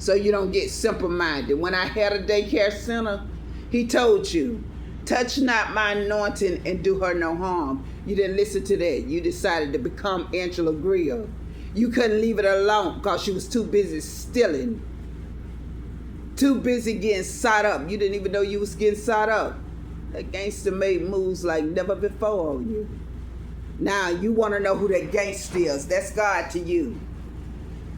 so you don't get simple-minded. When I had a daycare center, he told you, touch not my anointing and do her no harm. You didn't listen to that. You decided to become Angela Greer. You couldn't leave it alone because she was too busy stealing, too busy getting sawed up. You didn't even know you was getting sawed up. That gangster made moves like never before on you. Now you want to know who that gangster is. That's God to you.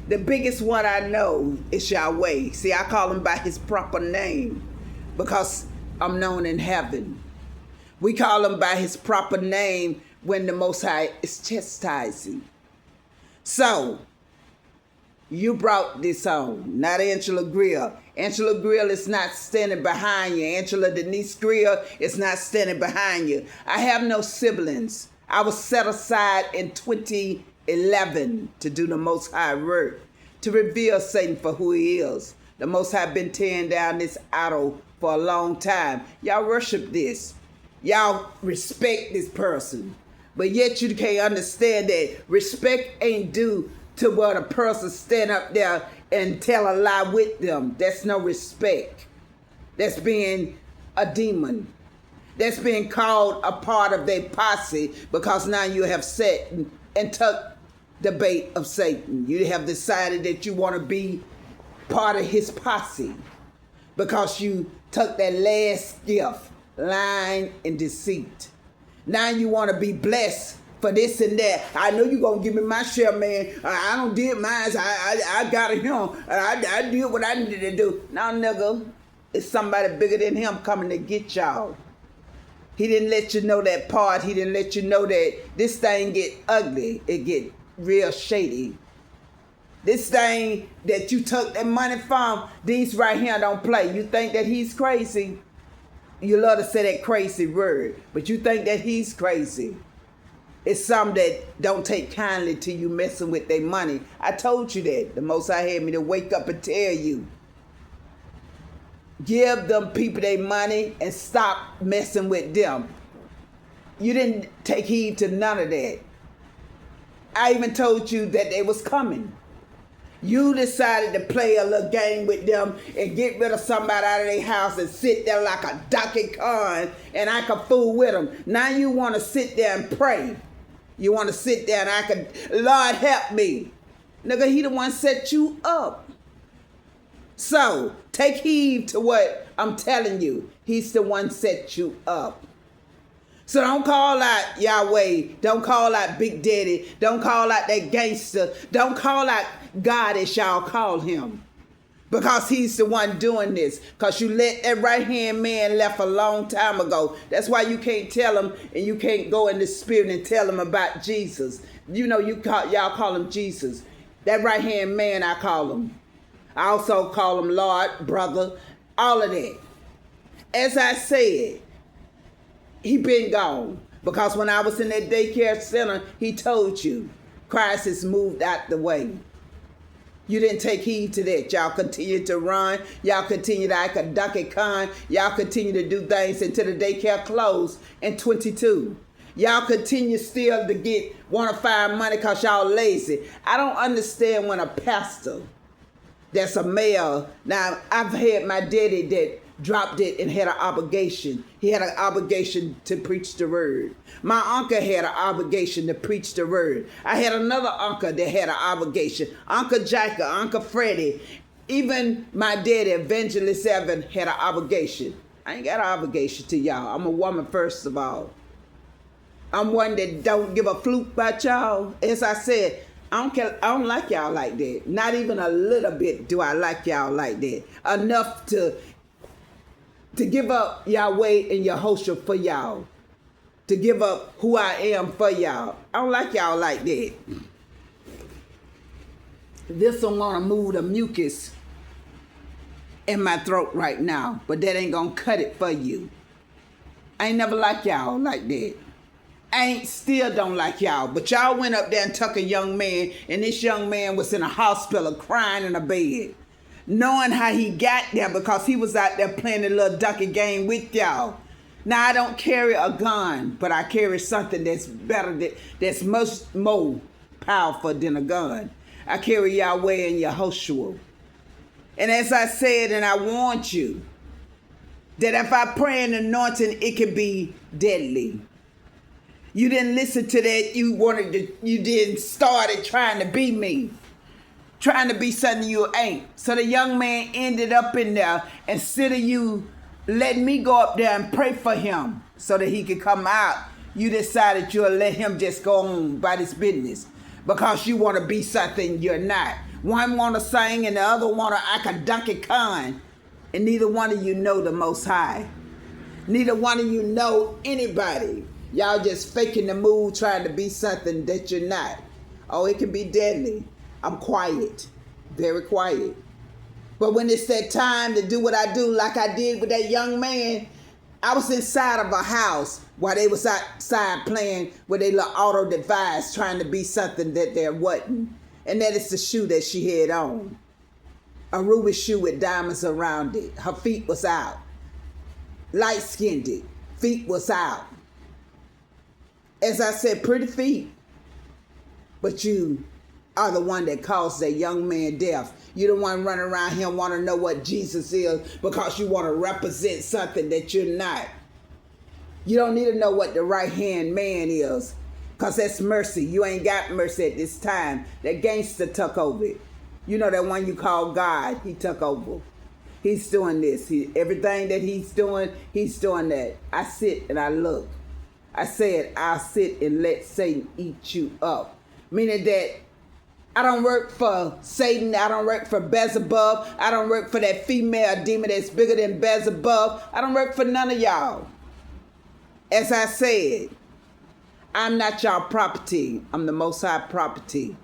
The biggest one I know is Yahweh. See, I call him by his proper name because I'm known in heaven. We call him by his proper name when the Most High is chastising. So, you brought this on, not Angela Greer. Angela Greer is not standing behind you. Angela Denise Greer is not standing behind you. I have no siblings. I was set aside in 2011 to do the Most High work, to reveal Satan for who he is. The Most High been tearing down this idol for a long time. Y'all worship this. Y'all respect this person. But yet you can't understand that respect ain't due to what a person stand up there and tell a lie with them. That's no respect. That's being a demon. That's being called a part of their posse because now you have sat and took the bait of Satan. You have decided that you want to be part of his posse because you took that last gift, lying and deceit. Now you want to be blessed for this and that. I know you're going to give me my share, man. I don't did mine. I got it him. I did what I needed to do. Now, nigga, it's somebody bigger than him coming to get y'all. He didn't let you know that part. He didn't let you know that this thing get ugly. It get real shady. This thing that you took that money from, these right here don't play. You think that he's crazy? You love to say that crazy word, but you think that he's crazy. It's some that don't take kindly to you messing with their money. I told you that. The Most High had me to wake up and tell you. Give them people their money and stop messing with them. You didn't take heed to none of that. I even told you that they was coming. You decided to play a little game with them and get rid of somebody out of their house and sit there like a Donkey Kong and I could fool with them. Now you want to sit there and pray. You want to sit there and I could, Lord help me. Nigga, he the one set you up. So, take heed to what I'm telling you. He's the one set you up. So don't call out Yahweh. Don't call out Big Daddy. Don't call out that gangster. Don't call out God as y'all call him. Because he's the one doing this. Because you let that right-hand man left a long time ago. That's why you can't tell him and you can't go in the spirit and tell him about Jesus. You know, y'all call him Jesus. That right-hand man, I call him. I also call him Lord, brother, all of that. As I said, he been gone. Because when I was in that daycare center, he told you, Christ has moved out the way. You didn't take heed to that. Y'all continue to run. Y'all continue to act a Donkey Kong. Y'all continue to do things until the daycare closed in 22. Y'all continue still to want to find money because y'all lazy. I don't understand when a pastor that's a male. Now, I've had my daddy that dropped it and had an obligation. He had an obligation to preach the word. My uncle had an obligation to preach the word. I had another uncle that had an obligation. Uncle Jacka, Uncle Freddie, even my daddy, Evangelist Evan, had an obligation. I ain't got an obligation to y'all. I'm a woman, first of all. I'm one that don't give a fluke about y'all. As I said, I don't like y'all like that. Not even a little bit do I like y'all like that. Enough to give up Yahweh and Yehoshua for y'all. To give up who I am for y'all. I don't like y'all like that. This one want to move the mucus in my throat right now. But that ain't going to cut it for you. I ain't never like y'all like that. Still don't like y'all. But y'all went up there and took a young man. And this young man was in a hospital crying in a bed. Knowing how he got there because he was out there playing a little donkey game with y'all. Now, I don't carry a gun, but I carry something that's better, that's much more powerful than a gun. I carry Yahweh and Yehoshua. And as I said, and I warned you, that if I pray an anointing, it can be deadly. You didn't listen to that. You didn't started trying to be me. Trying to be something you ain't. So the young man ended up in there, instead of you letting me go up there and pray for him so that he could come out, you decided you'll let him just go on about his business because you want to be something you're not. One want to sing and the other want to act a Donkey Kong, and neither one of you know the Most High. Neither one of you know anybody. Y'all just faking the mood, trying to be something that you're not. Oh, it can be deadly. I'm quiet, very quiet. But when it's that time to do what I do, like I did with that young man, I was inside of a house while they was outside playing with their little auto device, trying to be something that there wasn't. And that is the shoe that she had on. A ruby shoe with diamonds around it. Her feet was out. Light-skinned it. Feet was out. As I said, pretty feet. But you are the one that caused that young man death. You the one running around here want to know what Jesus is because you want to represent something that you're not. You don't need to know what the right-hand man is because that's mercy. You ain't got mercy at this time. That gangster took over it. You know that one you call God, he took over. He's doing this. Everything that he's doing that. I sit and I look. I said, I'll sit and let Satan eat you up. Meaning that I don't work for Satan. I don't work for Beelzebub. I don't work for that female demon that's bigger than Beelzebub. I don't work for none of y'all. As I said, I'm not y'all property. I'm the Most High property.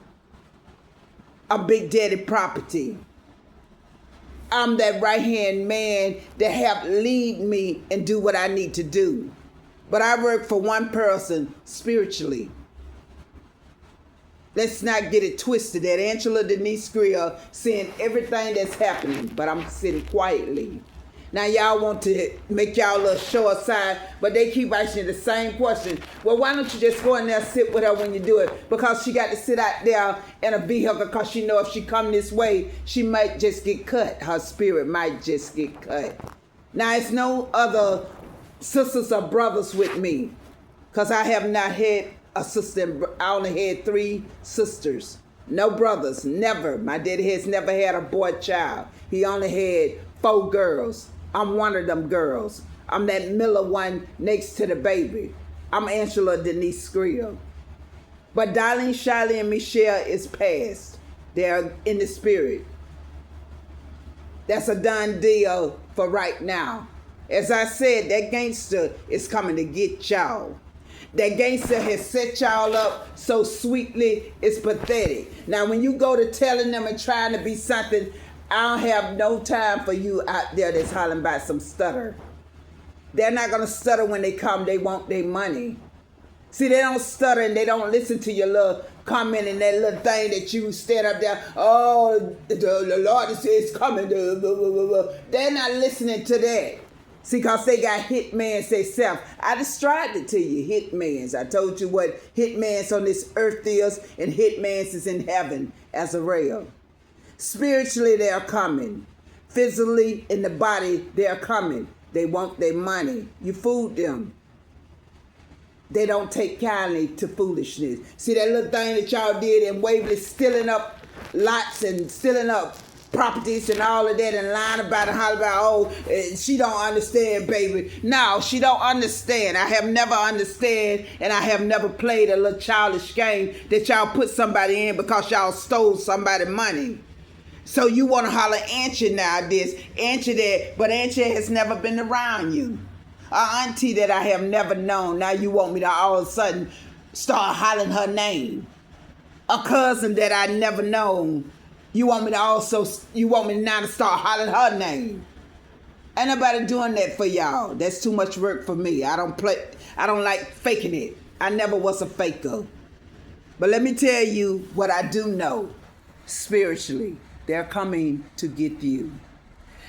I'm Big Daddy property. I'm that right-hand man that help lead me and do what I need to do. But I work for one person spiritually. Let's not get it twisted. That Angela Denise Greer seeing everything that's happening, but I'm sitting quietly. Now y'all want to make y'all a little show aside, but they keep asking the same question. Well, why don't you just go in there and sit with her when you do it? Because she got to sit out there in a vehicle because she know if she come this way, she might just get cut. Her spirit might just get cut. Now, it's no other sisters or brothers with me because I have not had a sister. I only had 3 sisters. No brothers, never. My daddy has never had a boy child. He only had 4 girls. I'm one of them girls. I'm that Miller one next to the baby. I'm Angela Denise Greer. But Darlene, Shiley, and Michelle is past. They're in the spirit. That's a done deal for right now. As I said, that gangster is coming to get y'all. That gangster has set y'all up so sweetly, it's pathetic. Now, when you go to telling them and trying to be something, I don't have no time for you out there that's hollering about some stutter. They're not going to stutter when they come. They want their money. See, they don't stutter and they don't listen to your little comment and that little thing that you stand up there. Oh, the Lord is coming. They're not listening to that. See, because they got hitmans themselves. I described it to you, hitmans. I told you what hitmans on this earth is, and hitmans is in heaven as a rail. Spiritually, they are coming. Physically, in the body, they are coming. They want their money. You fooled them. They don't take kindly to foolishness. See that little thing that y'all did in Waverly, stealing up lots and stealing up properties and all of that and lying about it, holler about, oh, she don't understand, baby. No, she don't understand. I have never understand, and I have never played a little childish game that y'all put somebody in because y'all stole somebody's money. So you want to holler Auntie now this, Auntie that, but Auntie has never been around you. Auntie that I have never known, now you want me to all of a sudden start hollering her name. A cousin that I never known, you want me now to start hollering her name. Ain't nobody doing that for y'all. That's too much work for me. I don't like faking it. I never was a faker. But let me tell you what I do know spiritually. They're coming to get you.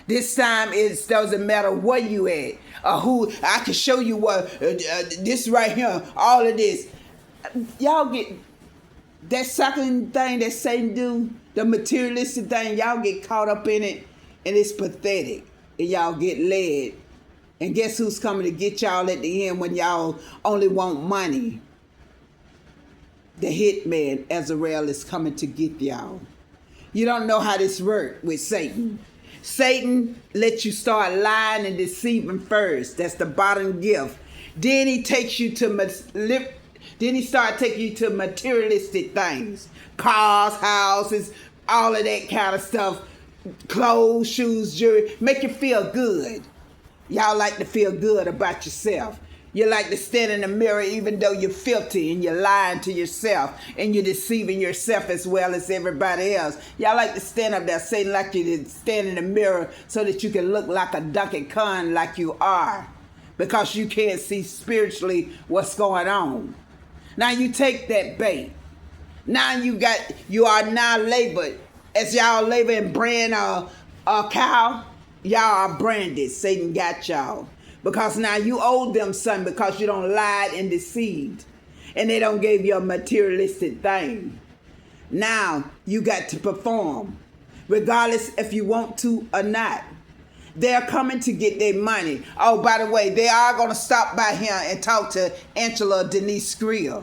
This time it doesn't matter where you at or who. I can show you what this right here, all of this. Y'all get that second thing that Satan do, the materialistic thing. Y'all get caught up in it And it's pathetic. And y'all get led. And guess who's coming to get y'all at the end when y'all only want money? The hitman, Azrael, is coming to get y'all. You don't know how this works with Satan. Satan lets you start lying and deceiving first. That's the bottom gift. Then he takes you to start taking you to materialistic things. Cars, houses, all of that kind of stuff. Clothes, shoes, jewelry. Make you feel good. Y'all like to feel good about yourself. You like to stand in the mirror even though you're filthy and you're lying to yourself and you're deceiving yourself as well as everybody else. Y'all like to stand up there saying like you to stand in the mirror so that you can look like a Duncan Con like you are, because you can't see spiritually what's going on. Now you take that bait. Now you are now labored. As y'all labor and brand a cow, y'all are branded. Satan got y'all. Because now you owe them something because you don't lied and deceived. And they don't give you a materialistic thing. Now you got to perform. Regardless if you want to or not. They're coming to get their money. Oh, by the way, they are going to stop by here and talk to Angela Denise Greer.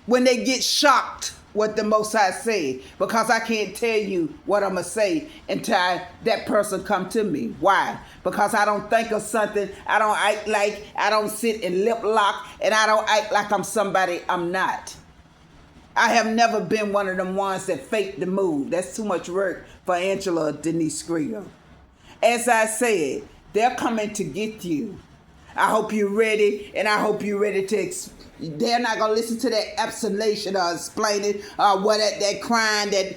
When they get shocked what the Most High say, because I can't tell you what I'm going to say until that person come to me. Why? Because I don't think of something, I don't act like, I don't sit and lip lock, and I don't act like I'm somebody I'm not. I have never been one of them ones that fake the mood. That's too much work for Angela Denise Greer. As I said, they're coming to get you. I hope you're ready, and I hope you're ready to they're not going to listen to that explanation or explaining what that crying that,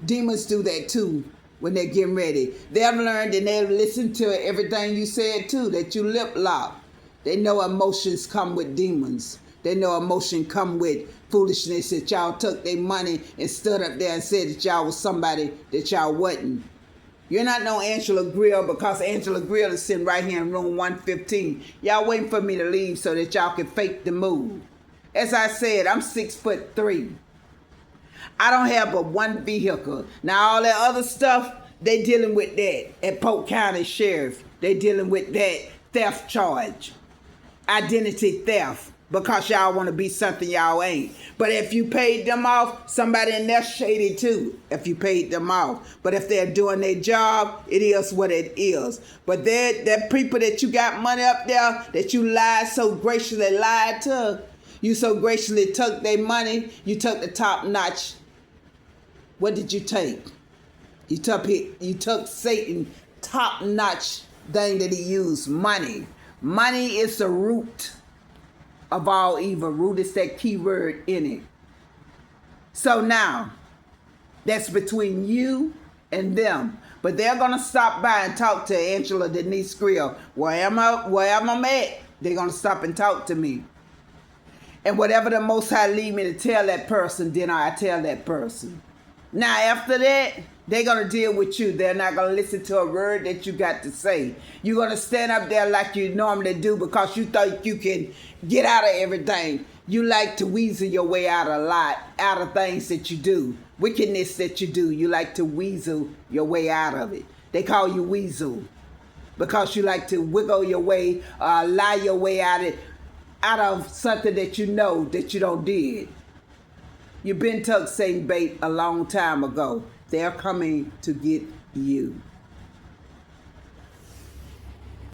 demons do that too when they're getting ready. They've learned and they've listened to everything you said too, that you lip lock. They know emotions come with demons. They know emotion come with foolishness, that y'all took their money and stood up there and said that y'all was somebody that y'all wasn't. You're not no Angela Greer, because Angela Greer is sitting right here in room 115. Y'all waiting for me to leave so that y'all can fake the move. As I said, I'm 6'3". I don't have but one vehicle. Now all that other stuff, they dealing with that at Polk County Sheriff. They dealing with that theft charge, identity theft, because y'all want to be something y'all ain't. But if you paid them off, somebody in there shady too, if you paid them off. But if they're doing their job, it is what it is. But that people that you got money up there, that you graciously lied to, you so graciously took their money, you took the top notch. What did you take? You took Satan top notch thing that he used, money. Money is the root of all evil. Root is that key word in it. So now, that's between you and them. But they're going to stop by and talk to Angela Denise Greer. Wherever I'm at, they're going to stop and talk to me. And whatever the Most High lead me to tell that person, then I tell that person. Now, after that, they're going to deal with you. They're not going to listen to a word that you got to say. You're going to stand up there like you normally do because you think you can get out of everything. You like to weasel your way out of things that you do. Wickedness that you do. You like to weasel your way out of it. They call you weasel because you like to wiggle your way, lie your way out of something that you know that you don't did. You've been tucked Satan bait a long time ago. They're coming to get you.